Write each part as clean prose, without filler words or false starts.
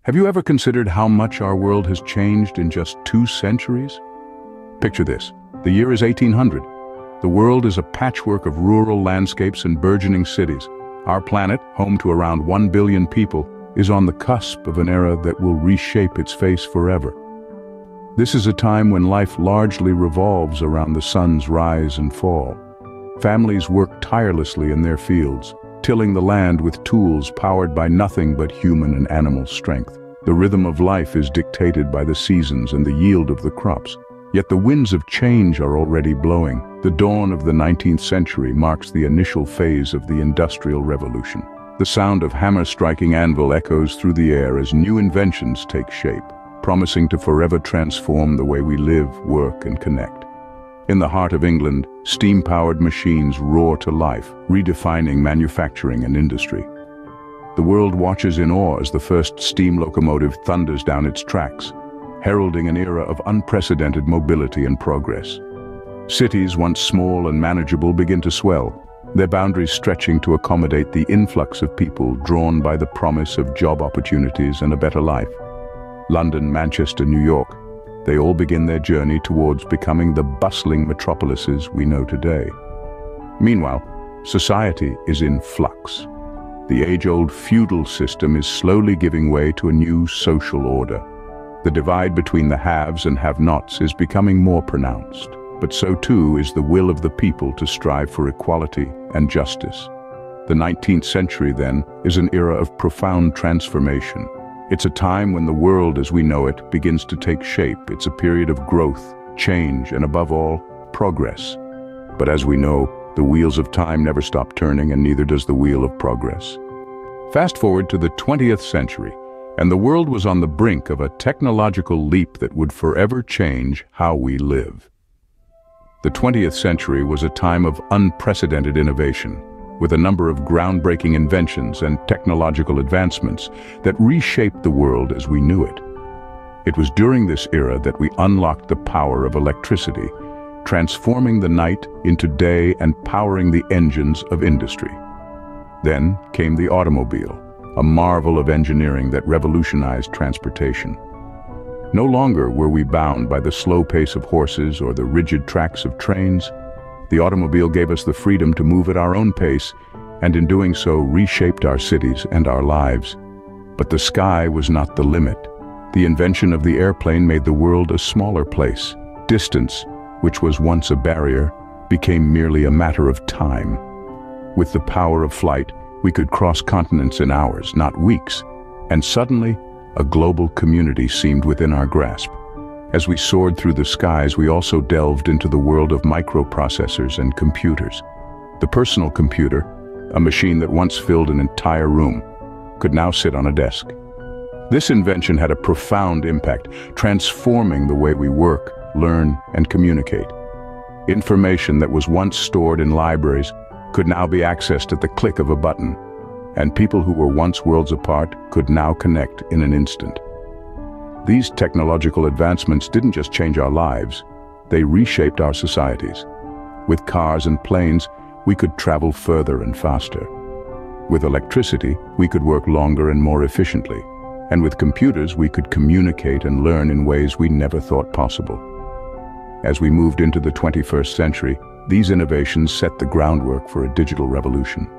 Have you ever considered how much our world has changed in just 2 centuries? Picture this. The year is 1800. The world is a patchwork of rural landscapes and burgeoning cities. Our planet, home to around 1 billion people, is on the cusp of an era that will reshape its face forever. This is a time when life largely revolves around the sun's rise and fall. Families work tirelessly in their fields, tilling the land with tools powered by nothing but human and animal strength. The rhythm of life is dictated by the seasons and the yield of the crops. Yet the winds of change are already blowing. The dawn of the 19th century marks the initial phase of the Industrial Revolution. The sound of hammer-striking anvil echoes through the air as new inventions take shape, promising to forever transform the way we live, work, and connect. In the heart of England, steam-powered machines roar to life, redefining manufacturing and industry. The world watches in awe as the first steam locomotive thunders down its tracks, heralding an era of unprecedented mobility and progress. Cities, once small and manageable, begin to swell, their boundaries stretching to accommodate the influx of people drawn by the promise of job opportunities and a better life. London, Manchester, New York, they all begin their journey towards becoming the bustling metropolises we know today. Meanwhile, society is in flux. The age-old feudal system is slowly giving way to a new social order. The divide between the haves and have-nots is becoming more pronounced, but so too is the will of the people to strive for equality and justice. The 19th century, then, is an era of profound transformation. It's a time when the world as we know it begins to take shape. It's a period of growth, change, and above all, progress. But as we know, the wheels of time never stop turning, and neither does the wheel of progress. Fast forward to the 20th century, and the world was on the brink of a technological leap that would forever change how we live. The 20th century was a time of unprecedented innovation, with a number of groundbreaking inventions and technological advancements that reshaped the world as we knew it. It was during this era that we unlocked the power of electricity, transforming the night into day and powering the engines of industry. Then came the automobile, a marvel of engineering that revolutionized transportation. No longer were we bound by the slow pace of horses or the rigid tracks of trains. The automobile gave us the freedom to move at our own pace, and in doing so reshaped our cities and our lives. But the sky was not the limit. The invention of the airplane made the world a smaller place. Distance, which was once a barrier, became merely a matter of time. With the power of flight, we could cross continents in hours, not weeks, and suddenly, a global community seemed within our grasp. As we soared through the skies, we also delved into the world of microprocessors and computers. The personal computer, a machine that once filled an entire room, could now sit on a desk. This invention had a profound impact, transforming the way we work, learn, and communicate. Information that was once stored in libraries could now be accessed at the click of a button, and people who were once worlds apart could now connect in an instant. These technological advancements didn't just change our lives, they reshaped our societies. With cars and planes, we could travel further and faster. With electricity, we could work longer and more efficiently. And with computers, we could communicate and learn in ways we never thought possible. As we moved into the 21st century, these innovations set the groundwork for a digital revolution.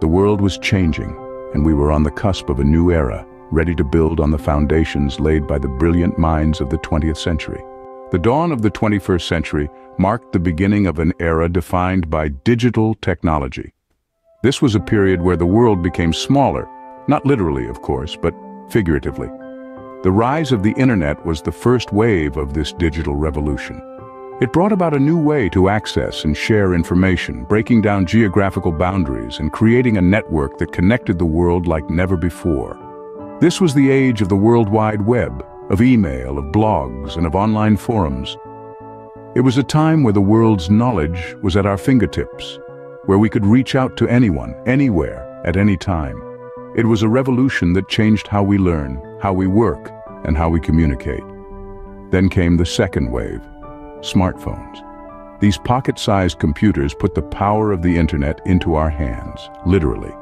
The world was changing, and we were on the cusp of a new era, ready to build on the foundations laid by the brilliant minds of the 20th century. The dawn of the 21st century marked the beginning of an era defined by digital technology. This was a period where the world became smaller, not literally, of course, but figuratively. The rise of the internet was the first wave of this digital revolution. It brought about a new way to access and share information, breaking down geographical boundaries and creating a network that connected the world like never before. This was the age of the World Wide Web, of email, of blogs, and of online forums. It was a time where the world's knowledge was at our fingertips, where we could reach out to anyone, anywhere, at any time. It was a revolution that changed how we learn, how we work, and how we communicate. Then came the second wave, smartphones. These pocket-sized computers put the power of the internet into our hands, literally.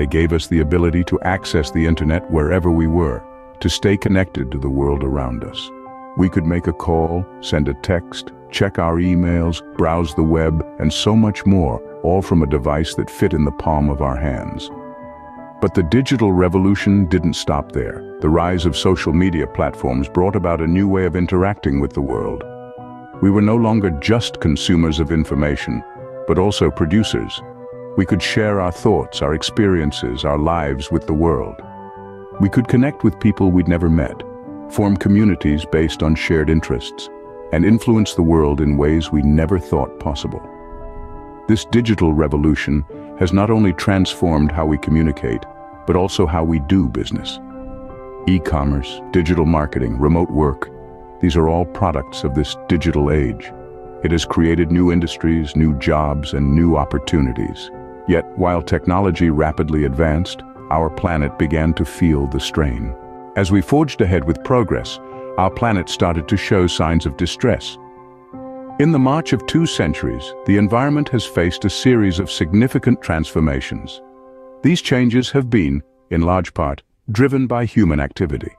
They gave us the ability to access the internet wherever we were, to stay connected to the world around us. We could make a call, send a text, check our emails, browse the web, and so much more, all from a device that fit in the palm of our hands. But the digital revolution didn't stop there. The rise of social media platforms brought about a new way of interacting with the world. We were no longer just consumers of information, but also producers. We could share our thoughts, our experiences, our lives with the world. We could connect with people we'd never met, form communities based on shared interests, and influence the world in ways we never thought possible. This digital revolution has not only transformed how we communicate, but also how we do business. E-commerce, digital marketing, remote work, these are all products of this digital age. It has created new industries, new jobs, and new opportunities. Yet, while technology rapidly advanced, our planet began to feel the strain. As we forged ahead with progress, our planet started to show signs of distress. In the march of 2 centuries, the environment has faced a series of significant transformations. These changes have been, in large part, driven by human activity.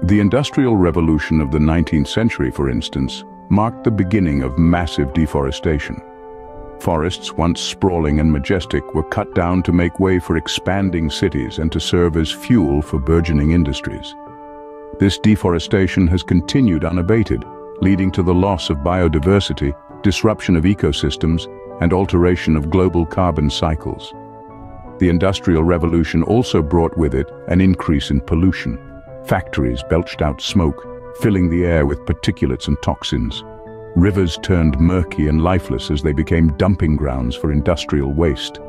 The Industrial Revolution of the 19th century, for instance, marked the beginning of massive deforestation. Forests, once sprawling and majestic, were cut down to make way for expanding cities and to serve as fuel for burgeoning industries. This deforestation has continued unabated, leading to the loss of biodiversity, disruption of ecosystems, and alteration of global carbon cycles. The Industrial Revolution also brought with it an increase in pollution. Factories belched out smoke, filling the air with particulates and toxins. Rivers turned murky and lifeless as they became dumping grounds for industrial waste.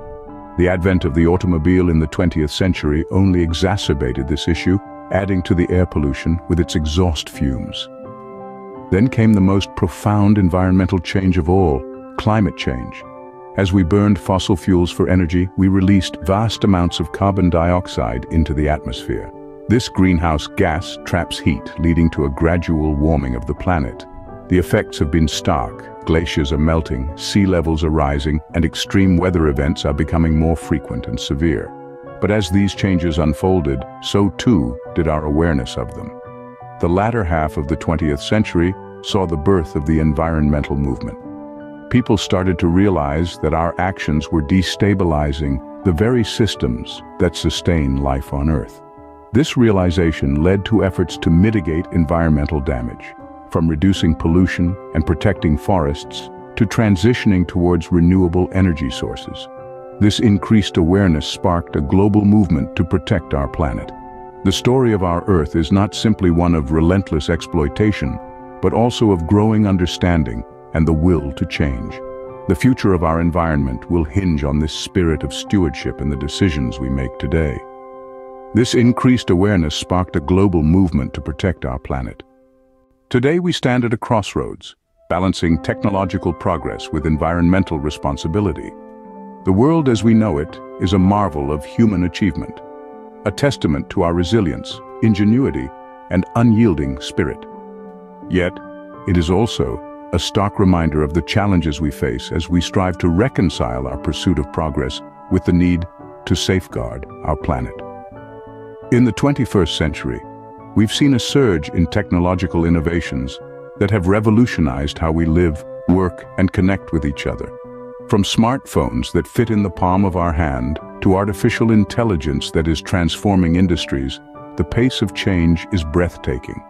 The advent of the automobile in the 20th century only exacerbated this issue, adding to the air pollution with its exhaust fumes. Then came the most profound environmental change of all, climate change. As we burned fossil fuels for energy, we released vast amounts of carbon dioxide into the atmosphere. This greenhouse gas traps heat, leading to a gradual warming of the planet. The effects have been stark. Glaciers are melting, sea levels are rising, and extreme weather events are becoming more frequent and severe. But as these changes unfolded, so too did our awareness of them. The latter half of the 20th century saw the birth of the environmental movement. People started to realize that our actions were destabilizing the very systems that sustain life on Earth. This realization led to efforts to mitigate environmental damage, from reducing pollution and protecting forests to transitioning towards renewable energy sources. This increased awareness sparked a global movement to protect our planet. The story of our Earth is not simply one of relentless exploitation, but also of growing understanding and the will to change. The future of our environment will hinge on this spirit of stewardship in the decisions we make today. This increased awareness sparked a global movement to protect our planet. Today we stand at a crossroads, balancing technological progress with environmental responsibility. The world as we know it is a marvel of human achievement, a testament to our resilience, ingenuity, and unyielding spirit. Yet, it is also a stark reminder of the challenges we face as we strive to reconcile our pursuit of progress with the need to safeguard our planet. In the 21st century, we've seen a surge in technological innovations that have revolutionized how we live, work, and connect with each other. From smartphones that fit in the palm of our hand to artificial intelligence that is transforming industries, the pace of change is breathtaking.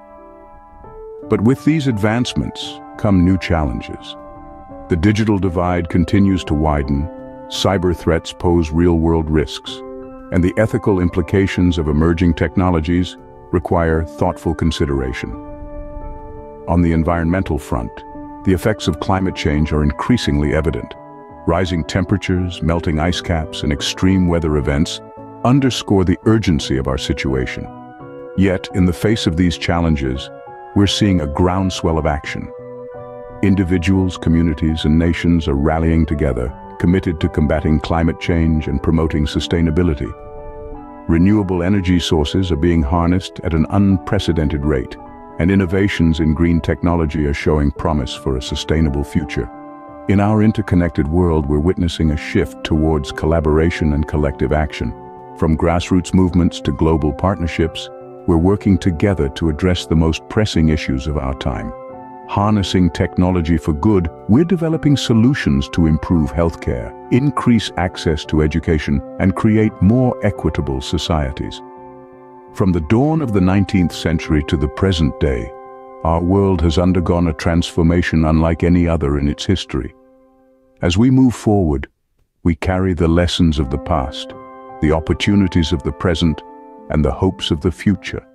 But with these advancements come new challenges. The digital divide continues to widen, cyber threats pose real-world risks, and the ethical implications of emerging technologies require thoughtful consideration. On the environmental front, the effects of climate change are increasingly evident. Rising temperatures, melting ice caps, and extreme weather events underscore the urgency of our situation. Yet, in the face of these challenges, we're seeing a groundswell of action. Individuals, communities, and nations are rallying together, committed to combating climate change and promoting sustainability. Renewable energy sources are being harnessed at an unprecedented rate, and innovations in green technology are showing promise for a sustainable future. In our interconnected world, we're witnessing a shift towards collaboration and collective action. From grassroots movements to global partnerships, we're working together to address the most pressing issues of our time. Harnessing technology for good, we're developing solutions to improve healthcare, increase access to education, and create more equitable societies. From the dawn of the 19th century to the present day, our world has undergone a transformation unlike any other in its history. As we move forward, we carry the lessons of the past, the opportunities of the present, and the hopes of the future.